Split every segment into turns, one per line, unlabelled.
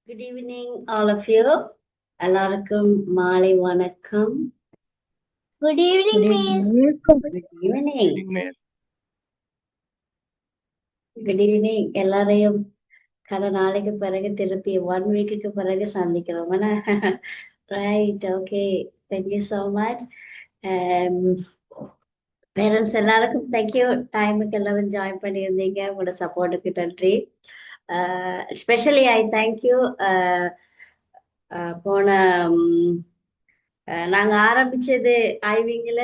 Good evening, all of you. எல்லாருக்கும் மாலை வணக்கம்.
Good evening, Miss.
Good evening. Good evening. எல்லாரையும் கட நாளைக்கு பிறகு திருப்பி 1 வீக்குக்கு பிறகு சந்திக்கிறோம். Right, okay. Thank you so much. Parents எல்லாருக்கும் தேங்க்யூ. டைமுக்கு எல்லாரும் ஜாயின் பண்ணியிருந்தீங்க. உங்களோட சப்போர்ட்டுக்கு நன்றி. Specially I thank you. போன நாங்க ஆரம்பிச்சது ஐவிங்ல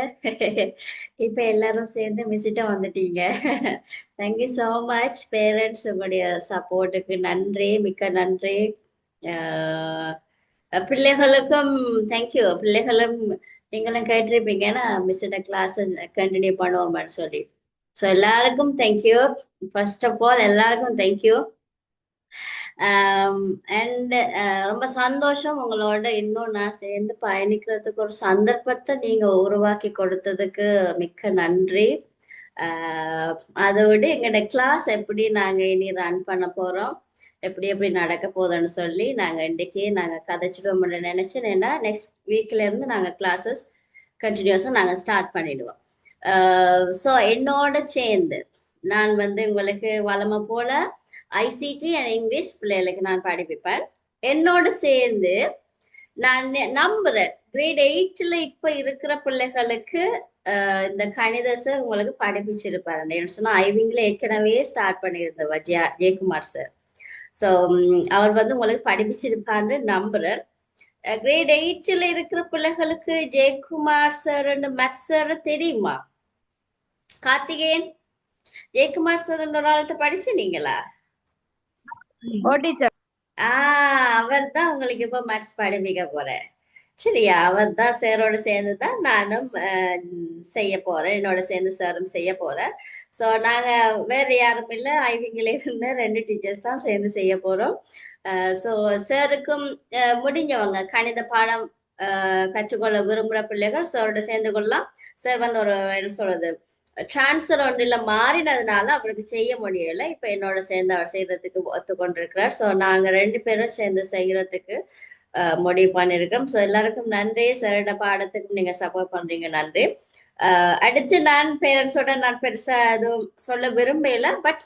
இப்ப எல்லாரும் சேர்ந்து விசிட்டா வந்துட்டீங்க. தேங்க்யூ ஸோ மச் பேரண்ட்ஸ், உங்களுடைய சப்போர்ட்டுக்கு நன்றி, மிக்க நன்றி. பிள்ளைகளுக்கும் தேங்க்யூ. பிள்ளைகளும் நீங்களும் கேட்டிருப்பீங்க, நான் மிஸ்ஸிட்ட கிளாஸ் கண்டினியூ பண்ணுவோம்னு சொல்லி. ஸோ எல்லாருக்கும் தேங்க்யூ. ஃபர்ஸ்ட் ஆஃப் ஆல் எல்லாருக்கும் தேங்க்யூ. அண்ட் ரொம்ப சந்தோஷம் உங்களோட இன்னும் நான் சேர்ந்து பயணிக்கிறதுக்கு ஒரு சந்தர்ப்பத்தை நீங்க உருவாக்கி கொடுத்ததுக்கு மிக்க நன்றி. அதோடு எங்களோட கிளாஸ் எப்படி நாங்க இனி ரன் பண்ண போறோம், எப்படி எப்படி நடக்க போதுன்னு சொல்லி நாங்க இன்றைக்கு கதைச்சிட்டோம்னு நினைச்சேன்னா நெக்ஸ்ட் வீக்ல இருந்து நாங்க கிளாஸஸ் கண்டினியூஸா நாங்க ஸ்டார்ட் பண்ணிடுவோம். ஸோ என்னோட சேர்ந்து நான் உங்களுக்கு வளமை போல ஐசிடி அண்ட் இங்கிலீஷ் பிள்ளைகளுக்கு நான் படிப்பிப்பேன். என்னோட சேர்ந்து நான் நம்புறேன் கிரேட் 8ல இப்ப இருக்கிற பிள்ளைகளுக்கு இந்த கணித சார் உங்களுக்கு படிப்பிச்சிருப்பாரு. சொன்னா ஐவிங்ல ஏற்கனவே ஸ்டார்ட் பண்ணியிருந்தவர் ஜெயக்குமார் சார். ஸோ அவர் உங்களுக்கு படிப்பிச்சிருப்பாருன்னு நம்புறேன். கிரேட் 8ல இருக்கிற பிள்ளைகளுக்கு ஜெயக்குமார் சார் மேத்ஸ் சார் தெரியுமா? கார்த்திகேயன், ஜெயக்குமார் சார் ஒரு ஆள்கிட்ட படிச்சுனீங்களா? அவர் தான் உங்களுக்கு இப்ப மேத்ஸ் படிப்பிக்க போறேன். சரியா? அவர் தான் சாரோட சேர்ந்து தான் நானும் செய்ய போறேன். என்னோட சேர்ந்து சாரும் செய்ய போறேன். ஸோ நாங்க வேற யாரும் இல்லை, ஐவிங்கில இருந்த 2 டீச்சர்ஸ் தான் சேர்ந்து செய்ய போறோம். ஸோ சாருக்கும் முடிஞ்சவங்க கணித பாடம் கற்றுக்கொள்ள விரும்புகிற பிள்ளைகள் சாரோட சேர்ந்து கொள்ளலாம். சார் ஒரு என்ன சொல்றது, டிரான்ஸ்ஃபர் ஒன்றில் மாறினதுனால அவருக்கு செய்ய முடியல. இப்ப என்னோட சேர்ந்து அவர் செய்யறதுக்கு ஒத்துக்கொண்டிருக்கிறார். ஸோ நாங்க 2 பேரும் சேர்ந்து செய்யறதுக்கு முடிவு பண்ணிருக்கோம். ஸோ எல்லாருக்கும் நன்றி. சாரோட பாடத்துக்கும் நீங்க சப்போர்ட் பண்றீங்க, நன்றி. அடுத்து நான் பேரண்ட்ஸோட நான் பெருசா எதுவும் சொல்ல விரும்பல. பட்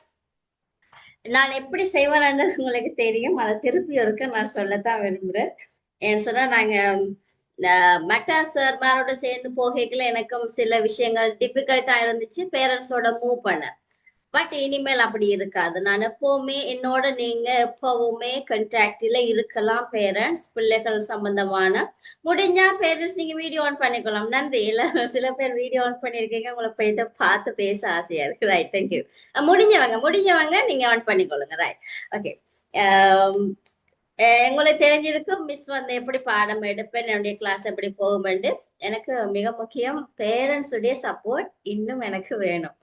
நான் எப்படி செய்வேன்னு உங்களுக்கு தெரியும். அதை திருப்பி ஒருக்க நான் சொல்லத்தான் விரும்புறேன். ஏன்னு சொன்னா நாங்க மெட்டா சார்மாரோட சேர்ந்து போகைக்குள்ள எனக்கும் சில விஷயங்கள் டிஃபிகல்ட்டா இருந்துச்சு பேரண்ட்ஸோட மூவ் பண்ண. பட் இனிமேல் அப்படி இருக்காது. நான் எப்பவுமே என்னோட நீங்க எப்பவுமே கண்டாக்டில இருக்கலாம். பேரண்ட்ஸ் பிள்ளைகள் சம்பந்தமான முடிஞ்சா பேரண்ட்ஸ் நீங்க வீடியோ ஆன் பண்ணிக்கலாம். நன்றி. எல்லாரும் சில பேர் வீடியோ ஆன் பண்ணிருக்கீங்க, உங்களை போயிட்டு பார்த்து பேச ஆசையா இருக்கு. Right, thank you. முடிஞ்சவங்க நீங்க ஆன் பண்ணிக்கொள்ளுங்க. Right, okay. உங்களுக்கு தெரிஞ்சிருக்கும் மிஸ் எப்படி பாடம் எடுப்பேன், என்னுடைய கிளாஸ் எப்படி போகுமெண்டு. எனக்கு மிக முக்கியம் பேரண்ட்ஸ் உடைய சப்போர்ட் இன்னும் எனக்கு வேணும்.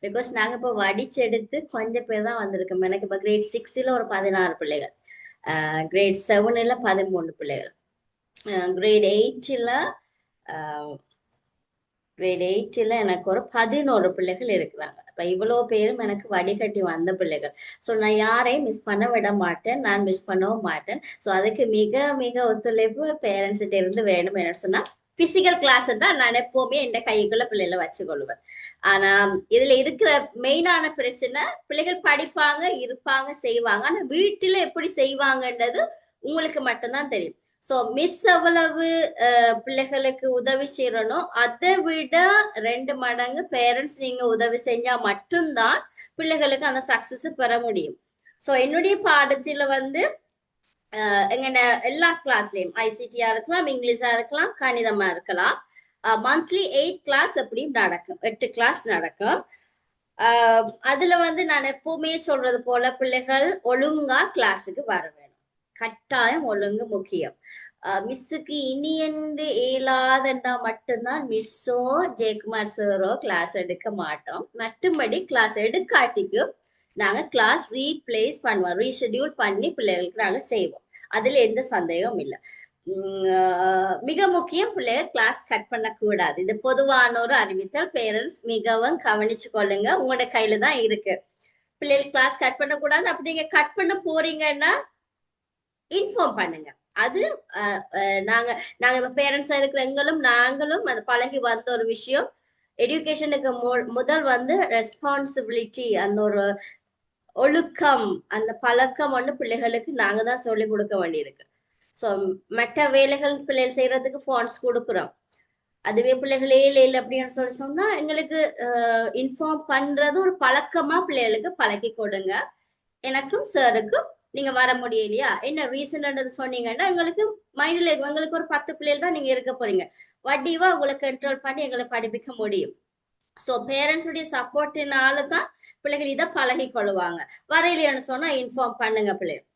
பிகாஸ் நாங்க இப்போ வடிச்செடுத்து கொஞ்சம் பேர் தான் வந்திருக்கோம். எனக்கு இப்போ கிரேட் 6ல ஒரு 16 பிள்ளைகள், கிரேட் 7ல 13 பிள்ளைகள், கிரேட் 8ல எனக்கு ஒரு 11 பிள்ளைகள் இருக்கிறாங்க. இப்ப இவ்வளவு பேரும் எனக்கு வடிகட்டி வந்த பிள்ளைகள். ஸோ நான் யாரையும் மிஸ் பண்ண விட மாட்டேன், நான் மிஸ் பண்ணவும் மாட்டேன். ஸோ அதுக்கு மிக மிக ஒத்துழைப்பு பேரண்ட்ஸ் கிட்ட இருந்து வேணும். என்ன சொன்னா பிசிக்கல் கிளாஸ் தான் நான் எப்பவுமே என் கைக்குள்ள பிள்ளைகளை வச்சுக்கொள்வேன். ஆனா இதுல இருக்கிற மெயினான பிரச்சனை, பிள்ளைகள் படிப்பாங்க, இருப்பாங்க, செய்வாங்க. ஆனா வீட்டுல எப்படி செய்வாங்கன்றது உங்களுக்கு மட்டும்தான் தெரியும். சோ மிஸ் எவ்வளவு பிள்ளைகளுக்கு உதவி செய்யறனோ அதை விட 2 மடங்கு பேரண்ட்ஸ் நீங்க உதவி செஞ்சா மட்டும்தான் பிள்ளைகளுக்கு அந்த சக்சஸ் பெற முடியும். சோ என்னுடைய பாடத்துல எங்க எல்லா கிளாஸ்லயும் ஐசிடியா இருக்கலாம், இங்கிலீஷா இருக்கலாம், கணிதமா இருக்கலாம், மந்த்லி 8 கிளாஸ் எப்படியும் நடக்கும், 8 கிளாஸ் நடக்கும். அதுல நான் எப்பவுமே சொல்றது போல பிள்ளைகள் ஒழுங்கா கிளாஸுக்கு வர வேணும். கட்டாயம் ஒழுங்கு முக்கியம். மிஸ்ஸுக்கு இனி என்று இயலாதண்டா மட்டும்தான் மிஸ்ஸோ ஜெயக்குமார் சாரோ கிளாஸ் எடுக்க மாட்டோம். மற்றபடி கிளாஸ் எடுக்காட்டிக்கும் நாங்க கிளாஸ் ரீப்ளேஸ் பண்ணுவோம், ரீஷெடியூல் பண்ணி பிள்ளைகளுக்கு நாங்க செய்வோம். அதுல எந்த சந்தேகமும் இல்லை. மிக முக்கியம், பிள்ளைகள் கிளாஸ் கட் பண்ண கூடாது. இது பொதுவான ஒரு அறிவித்தல். பேரண்ட்ஸ் மிகவும் கவனிச்சு கொள்ளுங்க, உங்களோட கையில தான் இருக்கு. பிள்ளைகள் கிளாஸ் கட் பண்ண கூடாது. அப்படி நீங்க கட் பண்ண போறீங்கன்னா இன்ஃபார்ம் பண்ணுங்க. அது நாங்க நாங்க பேரண்ட்ஸா இருக்கிற நாங்களும் அது பழகி வந்த ஒரு விஷயம். எஜுகேஷனுக்கு முதல் வந்து ரெஸ்பான்சிபிலிட்டி, அந்த ஒரு ஒழுக்கம், அந்த பழக்கம் வந்து பிள்ளைகளுக்கு நாங்க தான் சொல்லிக் கொடுக்க வேண்டியிருக்கு. ஸோ மற்ற வேலைகள் பிள்ளைகள் செய்யறதுக்கு ஃபோன்ஸ் கொடுக்குறோம். அதுவே பிள்ளைகளே இல்லை அப்படின்னு சொன்னா எங்களுக்கு இன்ஃபார்ம் பண்றது ஒரு பழக்கமா பிள்ளைகளுக்கு பழக்கி கொடுங்க. எனக்கும் சாருக்கும் நீங்க வர முடியலையா, என்ன ரீசன் சொன்னீங்கன்னா எங்களுக்கு மைண்ட்ல எங்களுக்கு ஒரு 10 பிள்ளைகள் தான் நீங்க இருக்க போறீங்க, வட்டிவா உங்களை கண்ட்ரோல் பண்ணி எங்களை படிப்பிக்க முடியும். ஸோ பேரண்ட்ஸுடைய சப்போர்ட்டினால தான் பிள்ளைகள் இதை பழகி கொள்ளுவாங்க. வரையிலைன்னு சொன்னா இன்ஃபார்ம் பண்ணுங்க பிள்ளைகள்.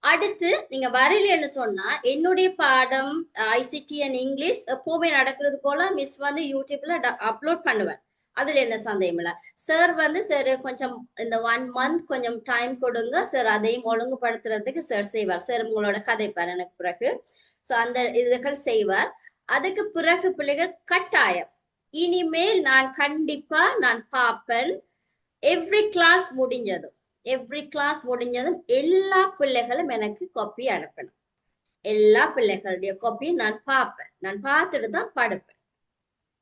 அடுத்து நீங்க வரையிலைன்னு சொன்னா என்னுடைய பாடம் ஐசிடி அண்ட் இங்கிலீஷ் எப்பவுமே நடக்கிறது போல மிஸ் வந்து யூடியூப்ல அப்லோட் பண்ணுவேன். அதுல எந்த சந்தேகம் இல்லை. சார் வந்து சார் கொஞ்சம் இந்த 1 month கொஞ்சம் டைம் கொடுங்க சார், அதையும் ஒழுங்குபடுத்துறதுக்கு சார் செய்வார். சார் உங்களோட கதைப்பார் எனக்கு பிறகு. ஸோ அந்த இதுகள் செய்வார். அதுக்கு பிறகு பிள்ளைகள் கட்டாயம் இனிமேல் நான் கண்டிப்பா நான் பார்ப்பேன். எவ்ரி கிளாஸ் முடிஞ்சதும் எல்லா பிள்ளைகளும் எனக்கு காப்பி அனுப்பணும். எல்லா பிள்ளைகளுடைய காப்பியும் நான் பார்ப்பேன். நான் பார்த்துட்டு தான் படுப்பேன்.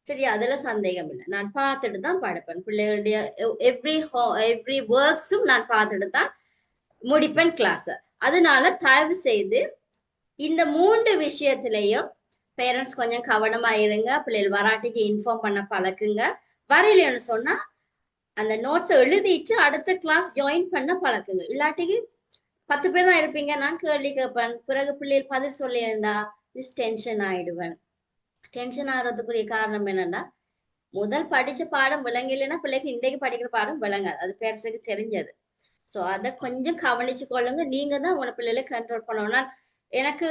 சரியா, அதுல சந்தேகம் இல்லை. நான் பார்த்துட்டு தான் படுப்பேன். பிள்ளைகளுடைய எவ்ரி ஒர்க்ஸும் நான் பார்த்துட்டு தான் முடிப்பேன் கிளாஸ். அதனால தயவு செய்து இந்த 3 விஷயத்திலையும் பேரண்ட்ஸ் கொஞ்சம் கவனமா இருங்க. பிள்ளைகள் வராட்டிக்கு இன்ஃபார்ம் பண்ண பழக்குங்க. வரையிலன்னு சொன்னா அந்த நோட்ஸை எழுதிட்டு அடுத்த கிளாஸ் ஜாயின் பண்ண பழக்குங்க. இல்லாட்டிக்கு 10 பேர் தான் இருப்பீங்க, நான் கேள்வி கேட்பேன், பிறகு பிள்ளைகள் பதில் சொல்லியிருந்தா மிஸ் டென்ஷன் ஆயிடுவேன். டென்ஷன் ஆகிறதுக்குரிய காரணம் என்னன்னா, முதல் படிச்ச பாடம் விளங்கலைன்னா பிள்ளைக்கு இன்றைக்கு படிக்கிற பாடம் விளங்காது. அது பேரண்ட்ஸுக்கு தெரிஞ்சது. ஸோ அதை கொஞ்சம் கவனிச்சு கொள்ளுங்க. நீங்க தான் உங்க பிள்ளைகளை கண்ட்ரோல் பண்ணணும். எனக்கு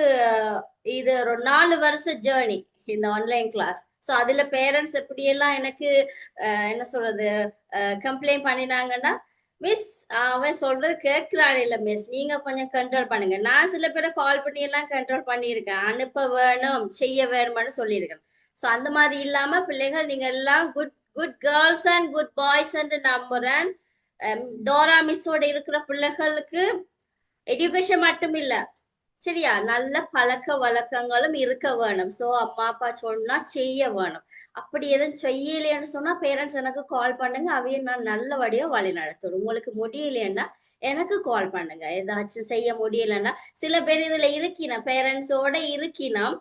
இது ஒரு 4 வருஷ ஜேர்னி இந்த ஆன்லைன் கிளாஸ். ஸோ அதுல பேரண்ட்ஸ் எப்படியெல்லாம் எனக்கு என்ன சொல்றது கம்ப்ளைண்ட் பண்ணினாங்கன்னா, மிஸ் அவன் சொல்றது கேட்கிறான் இல்ல மிஸ், நீங்க கொஞ்சம் கண்ட்ரோல் பண்ணுங்க. நான் சில பேரை கால் பண்ணி எல்லாம் கண்ட்ரோல் பண்ணியிருக்கேன், அனுப்ப வேணும் செய்ய வேணும்னு சொல்லியிருக்கேன். ஸோ அந்த மாதிரி இல்லாம பிள்ளைகள் நீங்க எல்லாம் good good girls and good boys நம்புறேன். டோரா மிஸ்ஸோட இருக்கிற பிள்ளைகளுக்கு எஜுகேஷன் மட்டும் இல்ல, சரியா, நல்ல பழக்க வழக்கங்களும் இருக்க வேணும். சோ அம்மா அப்பா சொன்னா செய்ய வேணும். அப்படி எதுவும் செய்யலைன்னு சொன்னா பேரண்ட்ஸ் எனக்கு கால் பண்ணுங்க. அவைய நான் நல்லபடியா வழி நடத்துறேன். உங்களுக்கு முடியலைன்னா எனக்கு கால் பண்ணுங்க. ஏதாச்சும் செய்ய முடியலன்னா சில பேர் இதுல இருக்கினோம், பேரண்ட்ஸோட இருக்கினோம்.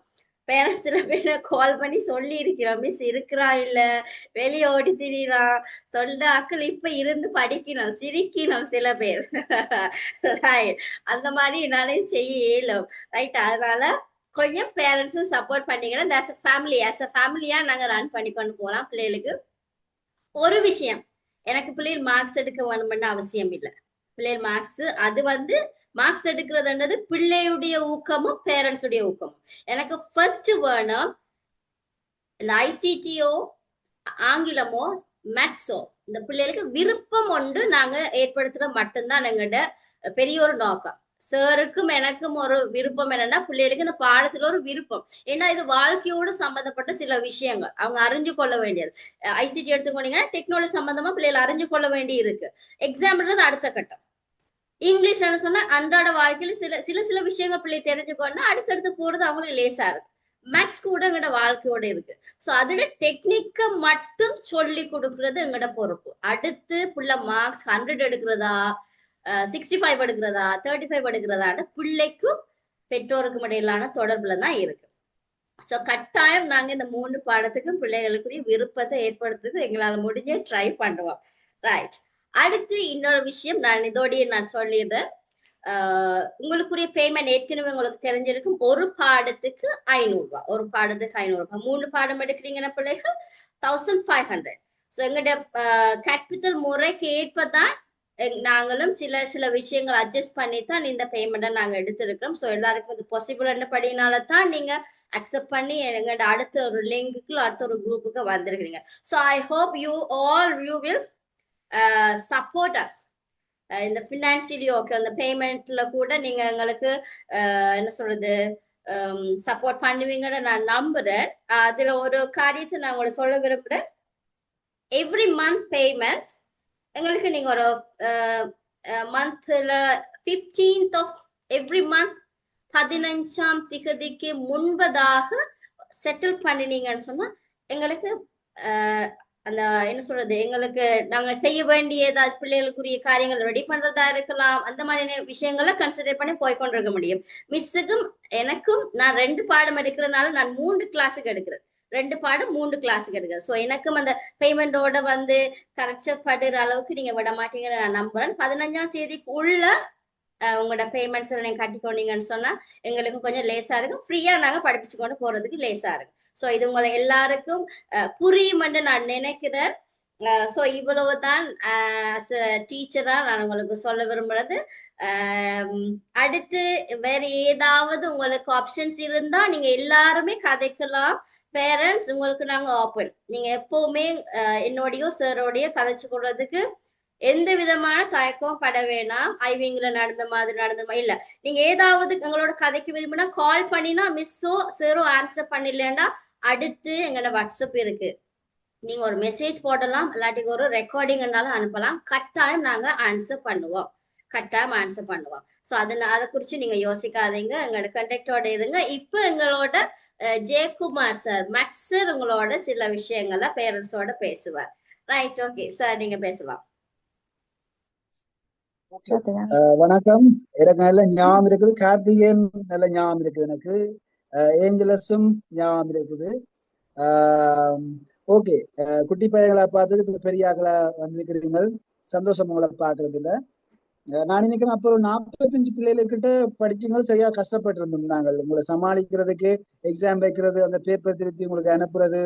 பேரண்ட்ஸ் சில பேரை கால் பண்ணி சொல்லி இருக்கிறோம், மிஸ் இருக்கிறா இல்ல வெளியே ஓடி திரிறான் சொல்ற அக்கள் இப்ப இருந்து படிக்கணும் சிரிக்கணும் சில பேர். அந்த மாதிரி என்னாலையும் செய்ய இயலும். ரைட், அதனால கொஞ்சம் பேரண்ட்ஸும் சப்போர்ட் பண்ணிக்கணும். ஆஸ் அ ஃபேமிலியா நாங்க ரன் பண்ணி கொண்டு போகலாம். பிள்ளைகளுக்கு ஒரு விஷயம், எனக்கு பிள்ளைகள் மார்க்ஸ் எடுக்க வேணும்னு அவசியம் இல்லை. பிள்ளைகள் மார்க்ஸ் அது வந்து மார்க்ஸ் எடுக்கிறதுன்றது பிள்ளையுடைய ஊக்கமும் பேரண்ட்ஸுடைய ஊக்கமும். எனக்கு ஃபர்ஸ்ட் வேணும் இந்த ஐசிடியோ ஆங்கிலமோ மேத்ஸோ இந்த பிள்ளைகளுக்கு விருப்பம் ஒன்று நாங்க ஏற்படுத்துற மட்டும்தான் எங்கள்ட பெரிய ஒரு நோக்கம். சாருக்கும் எனக்கும் ஒரு விருப்பம் என்னன்னா, பிள்ளைகளுக்கு இந்த பாடத்துல ஒரு விருப்பம். ஏன்னா இது வாழ்க்கையோடு சம்பந்தப்பட்ட சில விஷயங்கள் அவங்க அறிஞ்சு கொள்ள வேண்டியது. ஐசிடி எடுத்துக்கோனீங்கன்னா டெக்னாலஜி சம்பந்தமா பிள்ளைகள் அறிஞ்சு கொள்ள வேண்டி இருக்கு. எக்ஸாம்ன்றது அடுத்த கட்டம். இங்கிலீஷ் சொன்னா அன்றாட வாழ்க்கையில சில விஷயங்கள் பிள்ளை தெரிஞ்சுக்கோன்னா அடுத்தடுத்து போறது அவங்களுக்கு லேசா இருக்கு. மேத்ஸ் கூட எங்கட வாழ்க்கையோட இருக்கு. சோ அதோட டெக்னிக்க மட்டும் சொல்லி கொடுக்கறது எங்கட பொறுப்பு. அடுத்து புள்ள மார்க்ஸ் 100 எடுக்கிறதா 65 எடுக்கிறதா 35 எடுக்கிறதான்னு பிள்ளைக்கும் பெற்றோருக்கும் இடையிலான தொடர்புல தான் இருக்கு. சோ கட்டாயம் நாங்க இந்த 3 பாடத்துக்கும் பிள்ளைகளுக்குரிய விருப்பத்தை ஏற்படுத்துறது எங்களால முடிஞ்ச ட்ரை பண்ணுவோம். ரைட், அடுத்து இன்னொரு விஷயம் இதோடய நான் சொல்லிடுறேன். உங்களுக்குரிய பேமெண்ட் ஏற்கனவே உங்களுக்கு தெரிஞ்சிருக்கும். ஒரு பாடத்துக்கு 500 ரூபாய். ஒரு பாடத்துக்கு 500 ரூபாய். 3 பாடம் எடுக்கிறீங்கன்னா பிள்ளைகள் 1500. ஸோ எங்கள்ட கேபிட்டல் முறைக்கு ஏற்பதான் நாங்களும் சில விஷயங்கள் அட்ஜஸ்ட் பண்ணி தான் இந்த பேமெண்ட்டை நாங்கள் எடுத்திருக்கிறோம். ஸோ எல்லாருக்கும் இது பாசிபிள் படினால தான் நீங்க அக்செப்ட் பண்ணி எங்களோட அடுத்த ஒரு லிங்குக்கு அடுத்த ஒரு குரூப்புக்கு வந்திருக்கிறீங்க. So I hope you will support us இந்த ஃபினான்சியலி. ஓகே, அந்த பேமெண்ட்ல கூட நீங்க எங்களுக்கு என்ன சொல்றது சப்போர்ட் பண்ணுவீங்கன்னு நான் நம்புறேன். அதுல ஒரு காரியத்தை நான் உங்களை சொல்ல விரும்புறேன். எவ்ரி மந்த் பேமெண்ட்ஸ் எங்களுக்கு நீங்க ஒரு மந்த்ல 15th ஆஃப் எவ்ரி மந்த் 15ஆம் திகதிக்கு முன்பதாக செட்டில் பண்ணினீங்கன்னு சொன்னா எங்களுக்கு அந்த என்ன சொல்றது, எங்களுக்கு நாங்க செய்ய வேண்டிய ஏதாச்சும் பிள்ளைகளுக்குரிய காரியங்கள் ரெடி பண்றதா இருக்கலாம், அந்த மாதிரியான விஷயங்களை கன்சிடர் பண்ணி போய் கொண்டிருக்க முடியும். மிஸ்ஸுக்கும் எனக்கும் நான் 2 பாடம் எடுக்கிறதுனால நான் 3 கிளாஸுக்கு எடுக்கிறேன். 2 பாடம் 3 கிளாஸுக்கு எடுக்கிறேன். ஸோ எனக்கும் அந்த பேமெண்டோட கரெக்ஷன் படுற அளவுக்கு நீங்க விட மாட்டீங்கன்னு நான் நம்புறேன். 15ஆம் தேதிக்குள்ள உங்களோட பேமெண்ட்ஸ் நீங்க கட்டிக்கொண்டீங்கன்னு சொன்னா எங்களுக்கு கொஞ்சம் லேசா இருக்கும். ஃப்ரீயா நாங்க படிப்பிச்சு கொண்டு போறதுக்கு லேசா இருக்கும். ஸோ இது உங்களை எல்லாருக்கும் புரியும் என்று நான் நினைக்கிறேன். ஸோ இவ்வளவுதான் டீச்சரா நான் உங்களுக்கு சொல்ல விரும்புறது. அடுத்து வேற ஏதாவது உங்களுக்கு ஆப்ஷன்ஸ் இருந்தா நீங்க எல்லாருமே கதைக்கலாம். பேரண்ட்ஸ் உங்களுக்கு நாங்க ஓப்பன். நீங்க எப்பவுமே என்னோடய சாரோடைய கதைச்சு கொள்றதுக்கு எந்த விதமான தயக்கம் பட வேணாம். ஐவிங்ல நடந்த மாதிரி இல்ல, நீங்க ஏதாவது எங்களோட கதைக்கு விரும்பினா கால் பண்ணினா மிஸ்ஸோ சாரோ ஆன்சர் பண்ணலன்னா அடுத்து எங்களோட வாட்ஸ்அப் இருக்கு, நீங்க ஒரு மெசேஜ் போடலாம், இல்லாட்டி ஒரு ரெக்கார்டிங் அனுப்பலாம். கட்டாயம் நாங்க ஆன்சர் பண்ணுவோம், கட்டாயம் ஆன்சர் பண்ணுவோம். ஸோ அதை குறிச்சு நீங்க யோசிக்காதீங்க, எங்களோட கண்டக்டோட இருங்க. இப்ப எங்களோட ஜெயக்குமார் சார், மேக்ஸ் சார் உங்களோட சில விஷயங்களை பேரண்ட்ஸோட பேசுவார். ரைட், ஓகே சார், நீங்க பேசலாம்.
வணக்கம். எனக்கு நல்ல ஞாபகம் இருக்குது, கார்த்திகேயன் நல்ல ஞாபகம் இருக்குது, எனக்கு ஏஞ்சலஸும் ஞாபகம் இருக்குது. ஓகே, குட்டி பையங்களை பார்த்தது பெரிய ஆக்களா வந்திருக்கிறீங்க, சந்தோஷம் உங்களை பாக்குறதுல. நான் நினைக்கிறேன் அப்போ 45 பிள்ளைகிட்ட படிச்சுங்க, சரியா கஷ்டப்பட்டு இருந்தோம் நாங்கள் உங்களை சமாளிக்கிறதுக்கு. எக்ஸாம் வைக்கிறது, அந்த பேப்பர் திருத்தி உங்களுக்கு அனுப்புறது,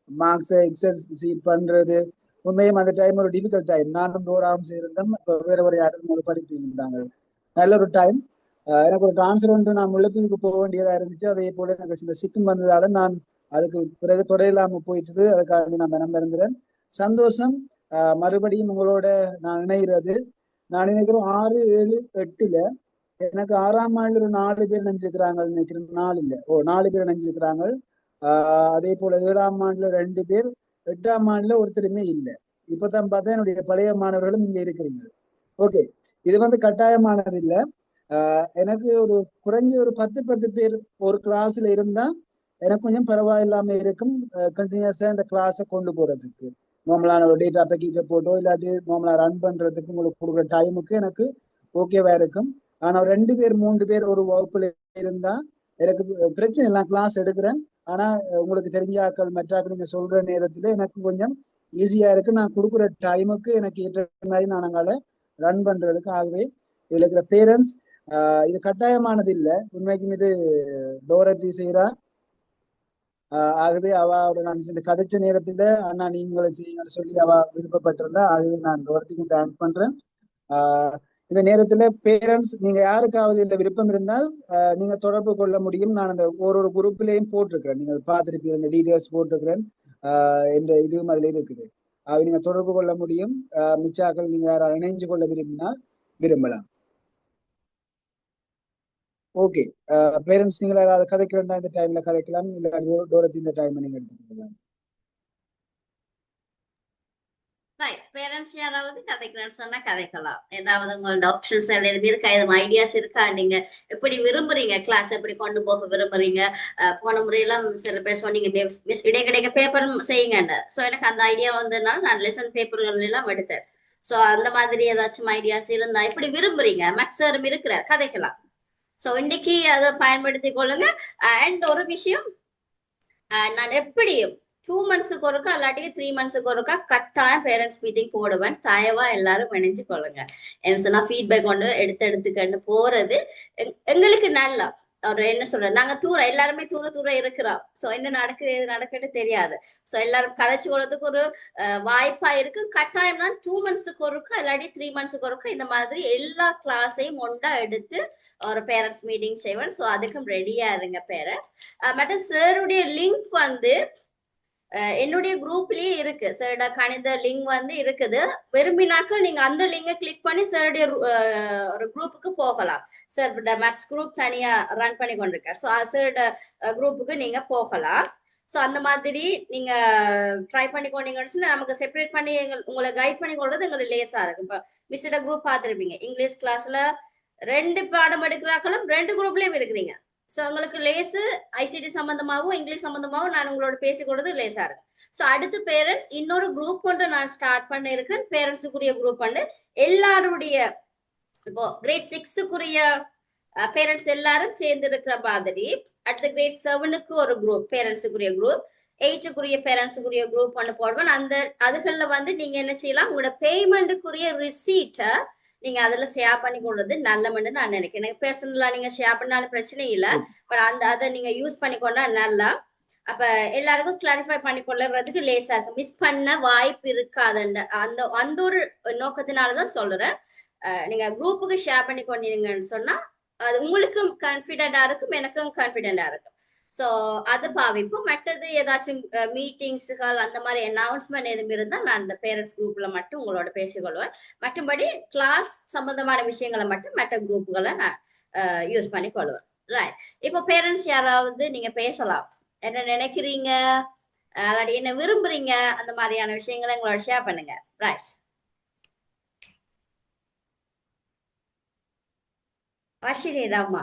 மார்க்ஸ் எக்ஸசைஸ் பண்றது, உண்மையும் அந்த டைம் ஒரு டிஃபிகல்ட் டைம். நானும் டோராவும் சேர்ந்தோம், இப்போ வேற ஒரு யாரும் படிப்பு இருந்தாங்க. நல்ல ஒரு டைம். எனக்கு ஒரு டிரான்ஸ்ஃபர் ஒன்று நான் முல்லைத்தீவுக்கு போக வேண்டியதா இருந்துச்சு. அதே போல எனக்கு சில சிக்கம் வந்ததால நான் அதுக்கு பிறகு தொடரில்லாம போயிட்டு அதுக்காக நான் மனம் இருந்துறேன். சந்தோஷம். மறுபடியும் உங்களோட நான் இணைகிறது. நான் நினைக்கிறேன் 6, 7, 8ல எனக்கு 6ஆம் ஆண்டுல ஒரு 4 பேர் நினைச்சிருக்கிறாங்க நினைக்கிறேன். 4 இல்ல, 4 பேர் நினைச்சிருக்கிறாங்க. அதே போல 7ஆம் ஆண்டுல 2 பேர், 8ஆம் ஆண்டுல ஒருத்தருமே இல்லை. இப்பதான் பார்த்தா என்னுடைய பழைய மாணவர்களும் இங்க இருக்கிறீங்க. ஓகே, இது கட்டாயமானது இல்லை. எனக்கு ஒரு குறைஞ்ச ஒரு 10 பேர் ஒரு கிளாஸ்ல இருந்தா எனக்கு கொஞ்சம் பரவாயில்லாம இருக்கும். கண்டினியூஸா இந்த கிளாஸை கொண்டு போறதுக்கு நார்மலான ஒரு டேட்டா பேக்கேஜை போட்டோ இல்லாட்டி நார்மலா ரன் பண்றதுக்கு உங்களுக்கு கொடுக்குற டைமுக்கு எனக்கு ஓகேவா இருக்கும். ஆனா 2 பேர் 3 பேர் ஒரு வகுப்புல இருந்தா எனக்கு பிரச்சனை இல்லை, கிளாஸ் எடுக்கிறேன். ஆனா உங்களுக்கு தெரிஞ்ச ஆக்கள் மற்றாக்கள் நீங்க சொல்ற நேரத்துல எனக்கு கொஞ்சம் ஈஸியா இருக்கு. நான் கொடுக்குற டைமுக்கு எனக்கு ஏற்ற மாதிரி நான் அங்கால ரன் பண்றதுக்கு. ஆகவே இதுல இருக்கிற பேரண்ட்ஸ் இது கட்டாயமானது இல்லை, உண்மைக்கும் இது டோரத்தி செய்யறா. ஆகவே அவளோட நான் இந்த கதைச்ச நேரத்துல அண்ணா நீங்களை செய்யுங்கன்னு சொல்லி அவ விருப்பப்பட்டிருந்தா, ஆகவே நான் டோரத்திக்கும் தேங்க் பண்றேன். இந்த நேரத்துல பேரண்ட்ஸ் நீங்க யாருக்காவது இந்த விருப்பம் இருந்தால் நீங்க தொடர்பு கொள்ள முடியும். நான் அந்த ஒரு குரூப்லயும் போட்டிருக்கிறேன், நீங்க பார்த்துருப்பீங்க, இந்த டீடைல்ஸ் போட்டிருக்கிறேன். இந்த இதுவும் அதுல இருக்குது, அது நீங்க தொடர்பு கொள்ள முடியும். மிச்சாக்கள் நீங்க யாராவது இணைஞ்சு கொள்ள விரும்பலாம். ஓகே, பேரண்ட்ஸ் நீங்க யாராவது கதைக்கிறா இந்த டைம்ல கதைக்கலாம், இல்ல டோரத்தி இந்த டைம் நீங்க எடுத்துக்கலாம்.
பேரண்ட்ஸ் யாராவது கதைக்கிறேன்னு சொன்னா கதைக்கலாம். ஏதாவது உங்களோட ஆப்ஷன்ஸ் இருக்கா, எதுவும் ஐடியாஸ் இருக்கா, நீங்க எப்படி விரும்புறீங்க, கிளாஸ் எப்படி கொண்டு போக விரும்புறீங்க? போன முறையெல்லாம் சில பேர் சொன்னீங்க இடைக்கிடைக்க பேப்பர் செய்யுங்க. ஸோ எனக்கு அந்த ஐடியா வந்ததுனால நான் லெசன் பேப்பர்கள் எல்லாம் எடுத்தேன். ஸோ அந்த மாதிரி ஏதாச்சும் ஐடியாஸ் இருந்தா எப்படி விரும்புறீங்க, மேக்ஸரும் இருக்கிறார், கதைக்கலாம். ஸோ இன்னைக்கு அதை பயன்படுத்தி கொள்ளுங்க. அண்ட் ஒரு விஷயம், நான் எப்படியும் 2 monthsக்கு ஒருக்கா இல்லாட்டி 3 monthsக்கு ஒருக்கா கட்டாயம் பேரண்ட்ஸ் மீட்டிங் போடுவேன். தயவா எல்லாரும் இணைஞ்சு கொள்ளுங்க. எனக்கு சொன்னா ஃபீட்பேக் கொண்டு எடுத்துக்கண்டு போறது எங்களுக்கு நல்லா ஒரு என்ன சொல்றது, நாங்க எல்லாருமே தூர இருக்கிறோம். சோ என்ன நடக்குது எது நடக்குன்னு தெரியாது. சோ எல்லாரும் கதைச்சு கொள்றதுக்கு ஒரு வாய்ப்பா இருக்கு. கட்டாயம் நான் 2 monthsக்கு ஒருக்கா இல்லாட்டி 3 monthsக்கு ஒருக்கா இந்த மாதிரி எல்லா கிளாஸையும் ஒண்டா எடுத்து ஒரு பேரண்ட்ஸ் மீட்டிங் செய்வேன். சோ அதுக்கும் ரெடியா இருங்க பேரண்ட்ஸ். மற்ற சாருடைய லிங்க் என்னுடைய குரூப்லயே இருக்கு, சாரோட கணித லிங்க் இருக்குது. விரும்பினாக்க நீங்க அந்த லிங்கை கிளிக் பண்ணி சாருடைய ஒரு குரூப்புக்கு போகலாம். சார் மேத்ஸ் குரூப் தனியா ரன் பண்ணி கொண்டிருக்காரு. ஸோ சாரோட குரூப்புக்கு நீங்க போகலாம். ஸோ அந்த மாதிரி நீங்க ட்ரை பண்ணி கொண்டீங்கன்னு நமக்கு செப்பரேட் பண்ணி உங்களை கைட் பண்ணி கொள்றது எங்களுக்கு லேசா இருக்கு. இப்போ மிஸ்ஸோட குரூப் பார்த்துருப்பீங்க, இங்கிலீஷ் கிளாஸ்ல 2 பாடம் எடுக்கிறார்களும் 2 குரூப்லயும் இருக்கிறீங்க. சோ உங்களுக்கு லேசு ஐசிடி சம்பந்தமாகவும் இங்கிலீஷ் சம்பந்தமாகவும் நான் உங்களோட பேசிக்கொள்றது லேசா இருக்கும். சோ அடுத்து பேரண்ட்ஸ் இன்னொரு குரூப் கொண்டு நான் ஸ்டார்ட் பண்ண இருக்கேன். பேரண்ட்ஸுக்குரிய குரூப் வந்து எல்லாருடைய இப்போ கிரேட் 6க்குரிய பேரண்ட்ஸ் எல்லாரும் சேர்ந்து இருக்கிற மாதிரி அடுத்த கிரேட் 7க்கு ஒரு குரூப் பேரண்ட்ஸுக்குரிய குரூப் 8க்குரிய பேரண்ட்ஸுக்குரிய குரூப் ஒன்று போடுவேன். அந்த அதுகள்ல வந்து நீங்க என்ன செய்யலாம், உங்களோட பேமெண்ட்டுக்குரிய ரிசீட்டை நீங்க அதுல ஷேர் பண்ணி கொள்வது நல்லமென்னு நான் நினைக்கிறேன். எனக்கு பர்சனலா நீங்க ஷேர் பண்ணாலும் பிரச்சனை இல்லை, பட் அதை நீங்க யூஸ் பண்ணிக்கொண்டா நல்லா. அப்ப எல்லாருக்கும் கிளாரிஃபை பண்ணி கொள்ளுறதுக்கு லேசா இருக்கு, மிஸ் பண்ண வாய்ப்பு இருக்காதுன்ற அந்த ஒரு நோக்கத்தினாலதான் சொல்றேன். நீங்க குரூப்புக்கு ஷேர் பண்ணி கொண்டீங்கன்னு சொன்னா அது உங்களுக்கும் கான்ஃபிடென்டா இருக்கும், எனக்கும் கான்ஃபிடென்டா இருக்கும். ஸோ அது பாவிப்போம். மற்றது ஏதாச்சும் மீட்டிங்ஸுகள் அந்த மாதிரி அனௌன்ஸ்மெண்ட் எதுவும் இருந்தால் நான் இந்த பேரண்ட்ஸ் குரூப்ல மட்டும் உங்களோட பேசிக்கொள்வேன். மற்றபடி கிளாஸ் சம்பந்தமான விஷயங்களை மட்டும் மற்ற குரூப்புகளை நான் யூஸ் பண்ணி கொள்வேன். ரைட். இப்போ பேரண்ட்ஸ் யாராவது நீங்க பேசலாம், என்ன நினைக்கிறீங்க, அல்லாடி என்ன விரும்புறீங்க, அந்த மாதிரியான விஷயங்களை உங்களோட ஷேர் பண்ணுங்க. Right. Varshini Rama.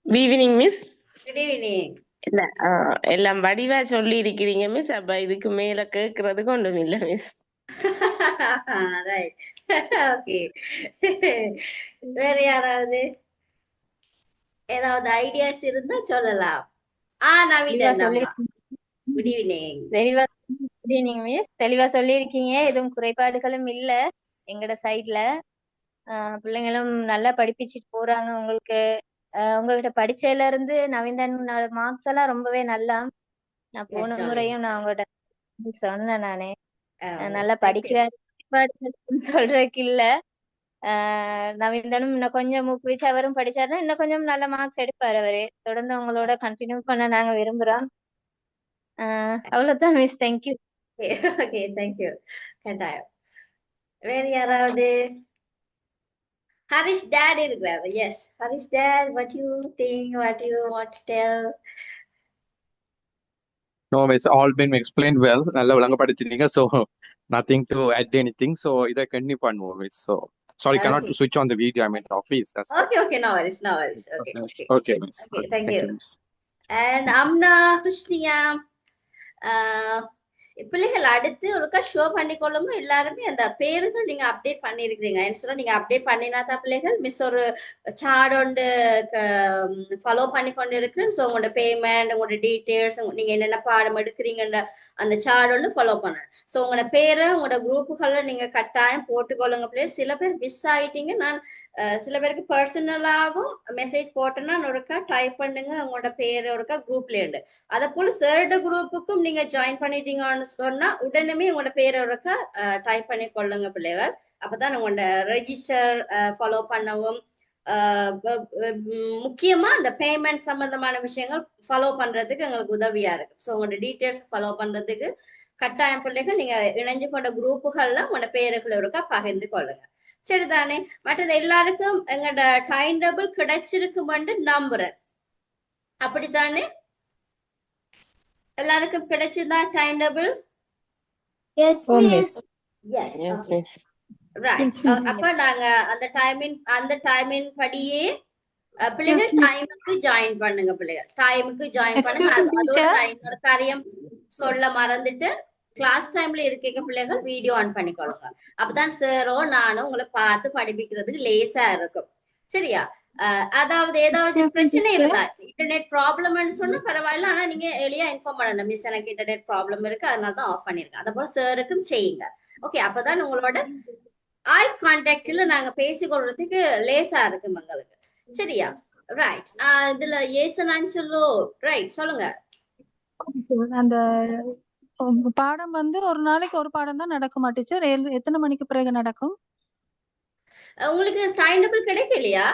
Good evening miss.
Good evening.
இல்ல எல்லாம் வடிவா சொல்லி இருக்கிறீங்க மிஸ். அப்ப இதுக்கு மேல கேக்குறதுக்கு ஒன்றும் இல்ல மிஸ்.
ஓகே. வேற யாராவது ஏதாவது ஐடியாஸ் இருந்தா சொல்லலாம். Good evening.
Good evening miss. தெளிவா சொல்லியிருக்கீங்க, எதுவும் குறைபாடுகளும் இல்ல எங்கட சைட்ல. பிள்ளைங்களும் நல்லா படிப்பிச்சுட்டு போறாங்க. உங்ககிட்ட படிச்சதுல இருந்து நவீந்தன் மார்க்ஸ் எல்லாம் ரொம்பவே நல்லா. நான் போன முறையும் நான் உங்கள்கிட்ட சொன்னேன், நானே நல்லா படிக்கிறாரு, சொல்றதுக்கு இல்ல. நவீந்தனும் இன்னும் கொஞ்சம் ஊக்குவிச்சு அவரும் படிச்சாருன்னா இன்னும் கொஞ்சம் நல்ல மார்க்ஸ் எடுப்பாரு. அவரு தொடர்ந்து உங்களோட கண்டினியூ பண்ண நாங்க விரும்புறோம். அவ்வளவுதான் மிஸ். தேங்க்யூ.
Okay, thank you. கட்டாயம். வேற யாராவது? Harish dad இருக்கிறாரு. Yes, Harish dad, what you think, what you want to tell?
No, it's all been explained well. நல்ல விளங்கப்படுத்தினீங்க. So nothing to add anything. So இதை continue பண்ணுவோம் miss. So sorry, cannot switch on the video. I'm in office. That's
okay, no worries.
Okay miss.
Okay, thank you.
Miss.
And Amna, Husniya, பிள்ளைகள் அடுத்து ஒருக்கா show பண்ணிக்கொள்ளுங்க. எல்லாருமே அந்த பேருகள் நீங்க update பண்ணிருக்கீங்க. என்ன சொல்ல, நீங்க அப்டேட் பண்ணினா தான் பிள்ளைகள் மிஸ் ஒரு சார்ட் ஒன்று ஃபாலோ பண்ணி கொண்டு இருக்கிறேன். ஸோ உங்களோட பேமெண்ட், உங்களோட டீட்டெயில்ஸ், நீங்க என்னென்ன பாடம் எடுக்கிறீங்கன்ற அந்த சார்ட் ஒன்று ஃபாலோ பண்ணணும். ஸோ உங்களோட பேரை உங்களோட குரூப்புகளை நீங்க கட்டாயம் போட்டுக்கொள்ளுங்க பிள்ளைகள். சில பேர் மிஸ் ஆயிட்டீங்க. நான் சில பேருக்கு பர்சனலாகவும் மெசேஜ் போட்டேன்னா ஒருக்கா டைப் பண்ணுங்க உங்களோட பேர் ஒருக்கா குரூப்ல இருந்து. அதை போல சேர்ட குரூப்புக்கும் நீங்க ஜாயின் பண்ணிட்டீங்கன்னு சொன்னா உடனே உங்களோட பேரை ஒருக்கா டைப் பண்ணி கொள்ளுங்க பிள்ளைகள். அப்பதான் உங்களோட ரெஜிஸ்டர் ஃபாலோ பண்ணவும், முக்கியமா இந்த பேமெண்ட் சம்பந்தமான விஷயங்கள் ஃபாலோ பண்றதுக்கு எங்களுக்கு உதவியா இருக்கு. ஸோ உங்களோட டீட்டெயில்ஸ் ஃபாலோ பண்றதுக்கு கட்டாயம் பிள்ளைகள் நீங்க இணைஞ்சு கொண்ட குரூப்புகள்ல உங்களோட பேருகளை ஒருக்கா பகிர்ந்து கொள்ளுங்க. சரிதானே? மற்றது எல்லாருக்கும் எங்களோட டைம் டேபிள் கிடைச்சிருக்குமென்று நம்புறேன். அப்படித்தானே? எல்லாருக்கும் கிடைச்சுதான் time table?
Yes miss.
Yes miss.
Right. அப்ப நாங்க அந்த டைமின் படியே பிள்ளைகள் டைமுக்கு ஜாயின் பண்ணுங்க. பிள்ளைகள் டைமுக்கு ஜாயின் பண்ணுங்க. அதோட நான் இன்னொரு காரியம் சொல்ல மறந்துட்டு, கிளாஸ் டைம்ல இருக்க பிள்ளைகள் வீடியோ ஆன் பண்ணிக்கொள்ளுங்க. அப்பதான் சாரோ நானும் உங்களை பார்த்து படிப்பிக்கிறதுக்கு லேசா இருக்கும். சரியா? அதாவது ஏதாவது பிரச்சனை இருந்தா, இன்டர்நெட் ப்ராப்ளம்னு சொன்னா பரவாயில்ல, ஆனா நீங்க எளியா இன்ஃபார்ம் பண்ணணும். மிஸ் எனக்கு இன்டர்நெட் ப்ராப்ளம் இருக்கு, அதனாலதான் ஆஃப் பண்ணிருக்கேன். அதை போல சாருக்கும் செய்யுங்க. ஓகே, அப்பதான் உங்களோட ஐ கான்டாக்ட்ல நாங்க பேசிக்கொள்றதுக்கு லேசா இருக்கும் எங்களுக்கு. சரியா? ரைட். இதுல ஏசனான்னு சொல்லு. ரைட், சொல்லுங்க.
அந்த பாடம் வந்து ஒரு நாளைக்கு ஒரு பாடம் தான் நடக்க மாட்டுச்சு. எத்தனை மணிக்கு பிறகு நடக்கும்?
உங்களுக்கு டைம் டேபிள் கிடைக்கலையா?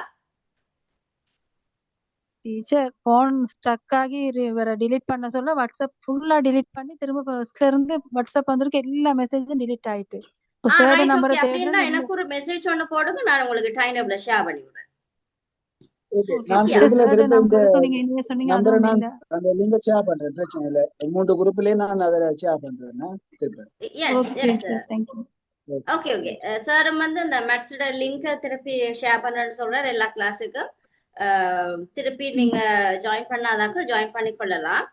டீச்சர் போன் ஸ்டக் ஆகி வேற டிலீட் பண்ண சொல்ல வாட்ஸ்அப் ஃபுல்லா டிலீட் பண்ணி திரும்ப ஃபர்ஸ்ட்ல இருந்து வாட்ஸ்அப் வந்திருக்கு. எல்லா மெசேஜும் டிலீட் ஆயிட்டு.
அப்படின்னா எனக்கு ஒரு மெசேஜ் ஒண்ணு போடுங்க, நான் உங்களுக்கு டைம் டேபிள் ஷேர் பண்ணி விடுறேன். ஓகே ஓகே சார் வந்து இந்த மேத்ஸோட லிங்கை திருப்பி ஷேர் பண்ணணும்னு சொல்றாரு எல்லா கிளாஸுக்கும். திருப்பி நீங்க ஜாயின் பண்ணாதாக்க ஜாயின் பண்ணி கொள்ளலாம்.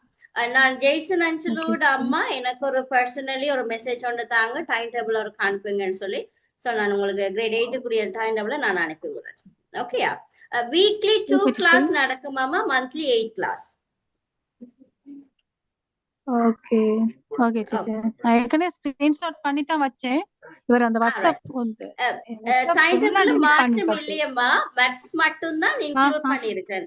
நான் ஜெய்சன் அஞ்சலோட அம்மா எனக்கு ஒரு பர்சனலி ஒரு மெசேஜ் ஒன்று தாங்க, டைம் டேபிள் ஒரு அனுப்புங்கன்னு சொல்லி. ஸோ நான் உங்களுக்கு கிரேட் 8க்குரிய டைம் டேபிள நான் அனுப்பி விடுறேன். ஓகேயா? வீக்லி 2 கிளாஸ் நடக்குமாமா, monthly 8 class.
Okay okay teacher. நான் ஏற்கனவே ஸ்கிரீன்ஷாட் பண்ணி தான் வச்சேன். இவர் அந்த வாட்ஸ்அப் வந்து
டைம் டேபிள் மாற்றம் இல்லையம்மா, மேத்ஸ் மட்டும் தான் இன்க்ளூட் பண்ணியிருக்கேன்.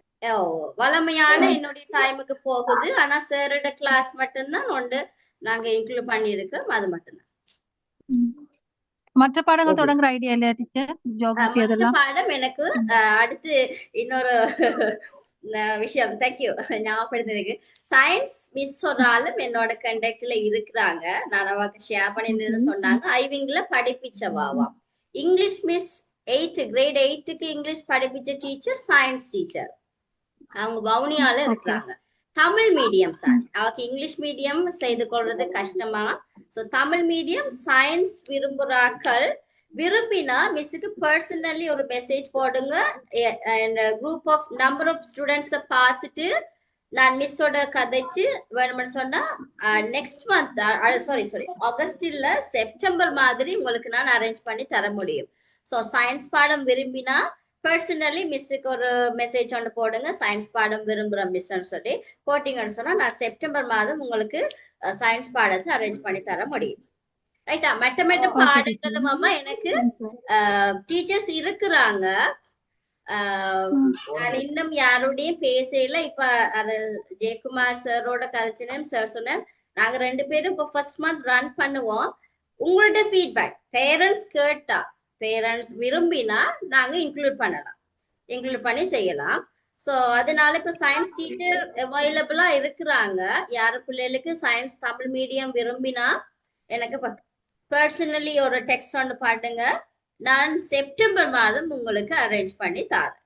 வளமையான என்னுடைய டைமுக்கு போகுது. ஆனா சாரோட கிளாஸ் மட்டும்தான் ஒன்று நாங்க இன்க்ளூட் பண்ணியிருக்கிறோம். அது மட்டும்தான்.
மற்ற பாடங்கள் தொடங்குற ஐடியா இல்லையா டீச்சர்? ஜியோகிராஃபி அதெல்லாம்
பாடம் எனக்கு அடுத்து இன்னொரு விஷயம் தேங்க்யூ ஞாபகப்படுத்தினதுக்கு. சயின்ஸ் மிஸ் ஒரு ஆளும் என்னோட கண்டக்ட்ல இருக்கிறாங்க. நான் அவக்கு ஷேர் பண்ணிட்டு சொன்னாங்க. ஐவிங்ல படிப்பிச்சவாவாம். இங்கிலீஷ் மிஸ் 8 கிரேட் 8க்கு இங்கிலீஷ் படிப்பிச்ச டீச்சர் சயின்ஸ் டீச்சர். அவங்க வவுனியால இருக்கிறாங்க. தமிழ் மீடியம் தான். அவருக்கு இங்கிலீஷ் மீடியம் செய்து கொள்றது கஷ்டமா. சோ தமிழ் மீடியம் சயின்ஸ் விரும்புறாக்கள் விரும்பினா மிஸ்ஸுக்கு பர்சனலி ஒரு மெசேஜ் போடுங்க. குரூப் ஆஃப் நம்பர் ஆஃப் ஸ்டூடெண்ட்ஸை பார்த்துட்டு நான் மிஸ்ஸோட கதைச்சு வேணும்னு சொன்னா நெக்ஸ்ட் மந்த் சாரி ஆகஸ்ட் இல்ல செப்டம்பர் மாதிரி உங்களுக்கு நான் அரேஞ்ச் பண்ணி தர முடியும். ஸோ சயின்ஸ் பாடம் விரும்பினா பர்சனலி மிஸ்ஸுக்கு ஒரு மெசேஜ் ஒன்று போடுங்க. சயின்ஸ் பாடம் விரும்புற மிஸ்ன்னு சொல்லி போட்டீங்கன்னு சொன்னா நான் செப்டம்பர் மாதம் உங்களுக்கு சயின்ஸ் பாடத்தை அரேஞ்ச் பண்ணி தர முடியும். ரைட்டா? மெட்ட பாடங்களும் அம்மா எனக்கு டீச்சர்ஸ் இருக்கிறாங்க. நான் இன்னும் யாரோடையும் பேசல. இப்ப அது ஜெயக்குமார் சாரோட கதைச்சினேன். சார் சொன்னேன் நாங்க 2 பேரும் இப்போ ஃபர்ஸ்ட் மந்த் ரன் பண்ணுவோம். உங்களோட ஃபீட்பேக் பேரண்ட்ஸ் கேட்டா, பேரண்ட்ஸ் விரும்பினா நாங்க இன்க்ளூட் பண்ணி செய்யலாம். ஸோ அதனால இப்ப சயின்ஸ் டீச்சர் அவைலபிளா இருக்கிறாங்க. யாரு பிள்ளைகளுக்கு சயின்ஸ் தமிழ் மீடியம் விரும்பினா எனக்கு பர்சனலி ஒரு டெக்ஸ்ட் ஒன்று பாட்டுங்க. நான் செப்டம்பர் மாதம் உங்களுக்கு அரேஞ்ச் பண்ணி தரேன்.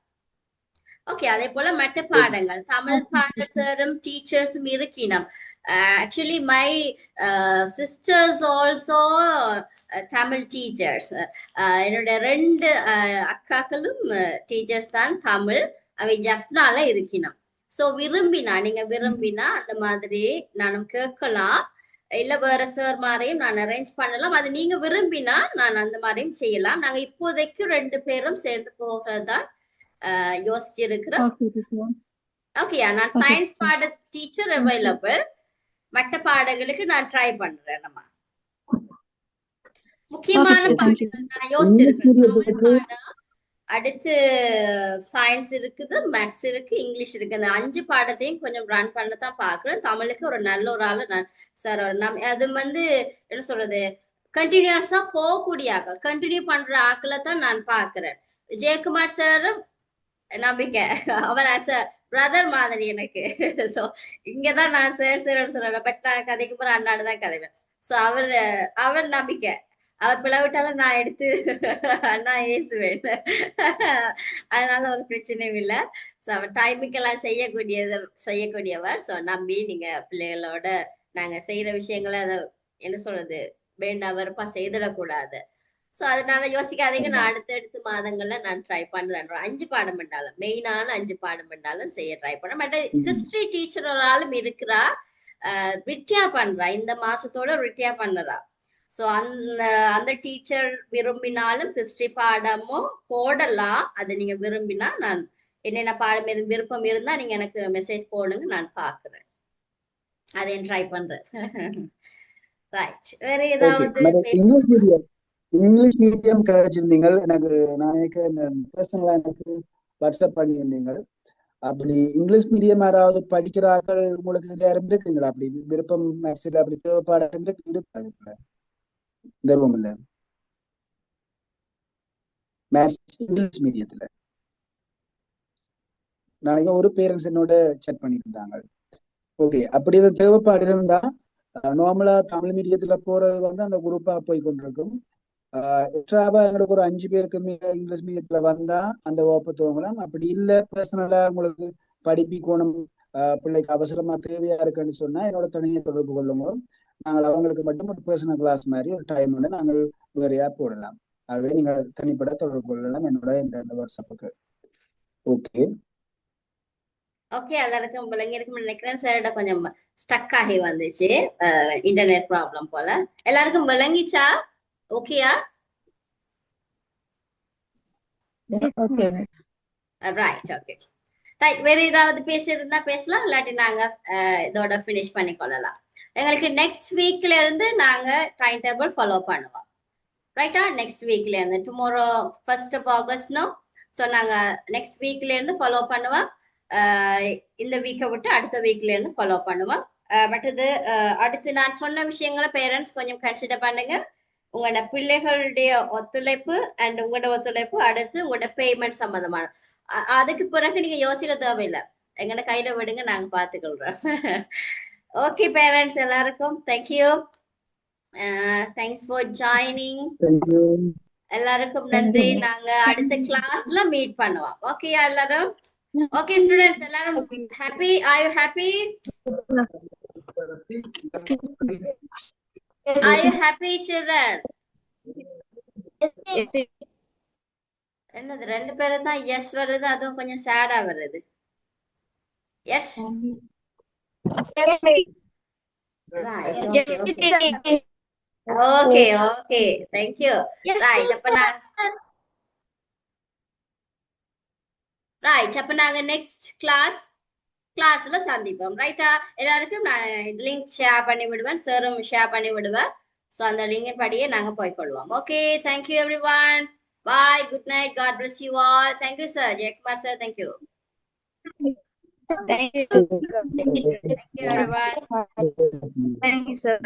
ஓகே. அதே போல மற்ற பாடங்கள் தமிழ் பாட சாரும் டீச்சர்ஸும் இருக்கணும். Actually my sisters also Tamil teachers. என்னோட 2 அக்காக்களும் டீச்சர்ஸ் தான் தமிழ். அவை ஜப்னால இருக்கணும். ஸோ நீங்க விரும்பினா அந்த மாதிரி நானும் கேட்கலாம். இல்ல வேற சார் மாதிரியும் நான் அரேஞ்ச் பண்ணலாம். அது நீங்க விரும்பினா நான் அந்த மாதிரியும் செய்யலாம். நாங்க இப்போதைக்கு 2 பேரும் சேர்ந்து போகிறதா யோசிச்சு இருக்கிறோம். ஓகேயா? நான் சயின்ஸ் பாட டீச்சர் அவைலபிள். மற்ற பாடங்களுக்கு நான் ட்ரை பண்றேன். நம்ம முக்கியமான பாடங்கள் நான் யோசிச்சிருக்கேன். அடுத்து சயின்ஸ் இருக்குது, மேத்ஸ் இருக்கு, இங்கிலீஷ் இருக்கு. அந்த 5 பாடத்தையும் கொஞ்சம் ரன் பண்ணதான் பாக்குறேன். தமிழுக்கு ஒரு நல்ல ஒரு ஆளு நான் சார் அது வந்து என்ன சொல்றது கண்டினியூஸா போகக்கூடிய ஆக்கள், கண்டினியூ பண்ற ஆக்களை தான் நான் பாக்குறேன். ஜெயக்குமார் சாரும் நம்பிக்கை. அவர் ஆஸ் அ பிரதர் மாதிரி எனக்கு. சோ இங்கதான் நான் சார் சொல்றேன். பட் நான் கதைக்கு போற அண்ணாடுதான் கதைவேன். சோ அவர் நம்பிக்கை. அவர் பிளவிட்டாலும் நான் எடுத்து நான் ஏசுவேன். அதனால ஒரு பிரச்சனையும் இல்லை. ஸோ அவர் டைமுக்கெல்லாம் செய்யக்கூடியவர். ஸோ நம்பி நீங்க பிள்ளைகளோட நாங்க செய்யற விஷயங்களை அதை என்ன சொல்றது வேண்டாம் வெறுப்பா செய்திடக்கூடாது. ஸோ அதனால யோசிக்காதீங்க. நான் அடுத்தடுத்த மாதங்கள்ல நான் ட்ரை பண்றேன். 5 பாடம் பண்ணாலும் மெயினான 5 பாடம் பண்ணாலும் செய்ய ட்ரை பண்ண மாட்டேன். ஹிஸ்டரி டீச்சர் ஒரு ஆளும் இருக்கிறா, ரிட்டையர் பண்றா. இந்த மாசத்தோட ரிட்டையர் பண்ணுறா. ஸோ அந்த டீச்சர் விரும்பினாலும் ஹிஸ்டரி பாடமும் போடலாம். அது நீங்க விரும்பினா நான் என்னென்ன பாடம் எதுவும் விருப்பம் இருந்தா நீங்க எனக்கு மெசேஜ் போடுங்க, நான் பாக்குறேன். அதையும் ட்ரை பண்றேன். ரைட். வேற ஏதாவது
இங்கிலீஷ் மீடியம் கிடைச்சிருந்தீங்க எனக்கு பர்சனலா எனக்கு வாட்ஸ்அப் பண்ணியிருந்தீங்க. அப்படி இங்கிலீஷ் மீடியம் யாராவது படிக்கிறார்கள் உங்களுக்கு யாரும் இருக்குங்களா? அப்படி விருப்பம் மேக்ஸில் அப்படி தேவைப்பாடு இருக்காது இல்ல மேத்ஸ் இங்கிலீஷ் மீடியத்துல? நாளைக்கு ஒரு பேரண்ட்ஸ் என்னோட செக் பண்ணியிருந்தாங்க. ஓகே. அப்படி எதாவது தேவைப்பாடு இருந்தா நார்மலா தமிழ் மீடியத்துல போறது வந்து அந்த குரூப்பா போய் கொண்டிருக்கும். எக்ஸ்ட்ராவா எங்களுக்கு ஒரு 5 பேருக்கு மேல இங்கிலீஷ் மீடியத்துல வந்தா அந்த வகுப்பு துவங்கலாம். அப்படி இல்ல பர்சனலா உங்களுக்கு படிப்பிக்கணும், பிள்ளைக்கு அவசரமா தேவையா இருக்குன்னு சொன்னா என்னோட தனியை தொடர்பு கொள்ளுங்க. நாங்கள் அவங்களுக்கு மட்டும் ஒரு பர்சனல் கிளாஸ் மாதிரி ஒரு டைம் வந்து நாங்கள் வேறையா போடலாம். ஆகவே நீங்க தனிப்பட தொடர்பு கொள்ளலாம் என்னோட இந்த வாட்ஸ்அப்புக்கு. ஓகே
ஓகே, எல்லாருக்கும் விளங்கியிருக்கும் நினைக்கிறேன். சார்ட கொஞ்சம் ஸ்டக் ஆகி வந்துச்சு, இன்டர்நெட் ப்ராப்ளம் போல. எல்லாருக்கும் விளங்கிச்சா? ஓகேயா?
Okay
right, okay right. வேற ஏதாவது பேசியிருந்தா பேசலாம், இல்லாட்டி நாங்க இதோட ஃபினிஷ் பண்ணி கொள்ளலாம். எங்களுக்கு நெக்ஸ்ட் வீக்ல இருந்து நாங்க டைம் டேபிள் ஃபாலோ பண்ணுவோம். ரைட்டா? நெக்ஸ்ட் வீக்ல இருந்து tomorrow 1st of August no. So நாங்க நெக்ஸ்ட் வீக்ல இருந்து ஃபாலோ பண்ணுவோம். இந்த வீக்கை விட்டு அடுத்த வீக்ல இருந்து ஃபாலோ பண்ணுவோம். மற்றது அடுத்து நான் சொன்ன விஷயங்களை பேரண்ட்ஸ் கொஞ்சம் கன்சிடர் பண்ணுங்க. உங்களோட பிள்ளைகளுடைய ஒத்துழைப்பு அண்ட் உங்களோட ஒத்துழைப்பு, அடுத்து உங்களோட பேமெண்ட் சம்பந்தமான அதுக்கு பிறகு நீங்க யோசிக்க தேவையில்லை, எங்களோட கையில விடுங்க, நாங்க பாத்துக்கொள்றோம். ஓகே பேரண்ட்ஸ், எல்லாருக்கும் தேங்க்யூ. Thanks for joining. எல்லாருக்கும் நன்றி. நாங்க அடுத்த கிளாஸ்ல மீட் பண்ணுவோம். ஓகேயா எல்லாரும்? ஓகே ஸ்டூடெண்ட்ஸ், எல்லாரும் happy? Are you happy? Are you happy children? என்னது ரெண்டு பேரும் தான் எஸ் வருது, அதுவும் கொஞ்சம் சேடா வருது. S okay okay thank you. Right, அப்ப நாங்க நெக்ஸ்ட் கிளாஸ்ல சந்திப்போம். ரைட்டா? எல்லாருக்கும் நான் லிங்க் ஷேர் பண்ணி விடுவேன், சாரும் ஷேர் பண்ணி விடுவேன். ஸோ அந்த லிங்க் படியே நாங்க போய்க்கொள்வோம். Okay, thank you everyone. Bye, good night, God bless you all. Thank you sir, Jayakumar sir, thank you.
Thank you.
Thank you everyone.
Thank you, sir.